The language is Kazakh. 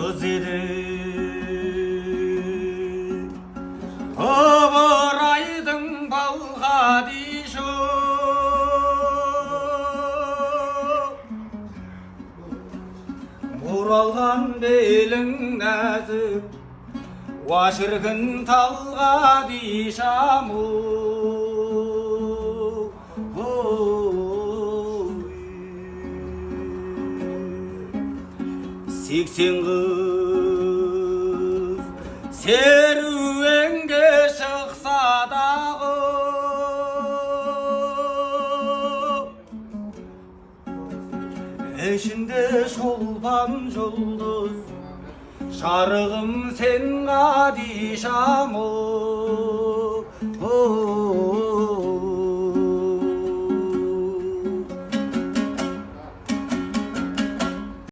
kız idi. Ыбырайдың балғадишу Муралған белің нәзік Уашыргын талғадишаму Сексен қыз серуенге шықса дағы ішінде шолпан жұлдыз жарығым сен ғадишаму